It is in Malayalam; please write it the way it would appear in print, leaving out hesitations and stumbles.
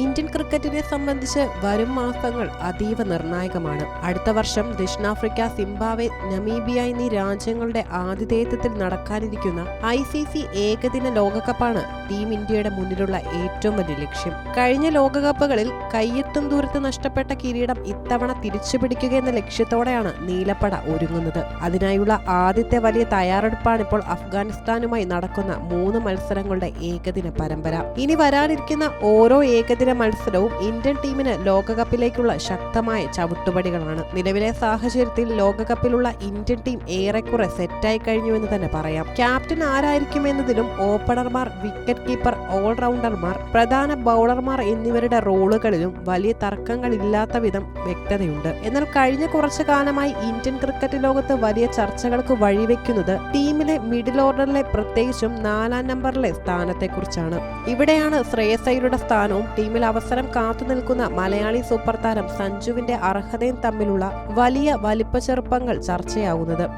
ഇന്ത്യൻ ക്രിക്കറ്റിനെ സംബന്ധിച്ച് വരും മാസങ്ങൾ അതീവ നിർണായകമാണ്. അടുത്ത വർഷം ദക്ഷിണാഫ്രിക്ക, സിംബാബ്വെ, നമീബിയ എന്നീ രാജ്യങ്ങളുടെ ആതിഥേയത്വത്തിൽ നടക്കാനിരിക്കുന്ന ICC ഏകദിന ലോകകപ്പാണ് ടീം ഇന്ത്യയുടെ മുന്നിലുള്ള ഏറ്റവും വലിയ ലക്ഷ്യം. കഴിഞ്ഞ ലോകകപ്പുകളിൽ കയ്യെത്തും ദൂരത്ത് നഷ്ടപ്പെട്ട കിരീടം ഇത്തവണ തിരിച്ചുപിടിക്കുക എന്ന ലക്ഷ്യത്തോടെയാണ് നീലപ്പട ഒരുങ്ങുന്നത്. അതിനായുള്ള ആദ്യത്തെ വലിയ തയ്യാറെടുപ്പാണിപ്പോൾ അഫ്ഗാനിസ്ഥാനുമായി നടക്കുന്ന 3 മത്സരങ്ങളുടെ ഏകദിന പരമ്പര. ഇനി വരാനിരിക്കുന്ന ഓരോ ഏകദിന മത്സരവും ഇന്ത്യൻ ടീമിന് ലോകകപ്പിലേക്കുള്ള ശക്തമായ ചവിട്ടുപടികളാണ്. നിലവിലെ സാഹചര്യത്തിൽ ലോകകപ്പിലുള്ള ഇന്ത്യൻ ടീം ഏറെക്കുറെ സെറ്റായി കഴിഞ്ഞുവെന്ന് തന്നെ പറയാം. ക്യാപ്റ്റൻ ആരായിരിക്കുമെന്നതിലും ഓപ്പണർമാർ, വിക്കറ്റ് കീപ്പർ, ഓൾറൗണ്ടർമാർ, പ്രധാന ബൗളർമാർ എന്നിവരുടെ റോളുകളിലും വലിയ തർക്കങ്ങളില്ലാത്ത വിധം വ്യക്തതയുണ്ട്. എന്നാൽ കഴിഞ്ഞ കുറച്ചു കാലമായി ഇന്ത്യൻ ക്രിക്കറ്റ് ലോകത്ത് വലിയ ചർച്ചകൾക്ക് വഴിവെക്കുന്നത് ടീമിലെ മിഡിൽ ഓർഡറിലെ, പ്രത്യേകിച്ചും 4-ാം നമ്പറിലെ സ്ഥാനത്തെക്കുറിച്ചാണ്. ഇവിടെയാണ് ശ്രേയസ് അയ്യരുടെ സ്ഥാനവും ടീമിൽ അവസരം കാത്തുനിൽക്കുന്ന മലയാളി സൂപ്പർ താരം സഞ്ജുവിന്റെ അർഹതയും തമ്മിലുള്ള വലിയ വലിപ്പച്ചെറുപ്പങ്ങൾ ചർച്ചയാവുന്നത്.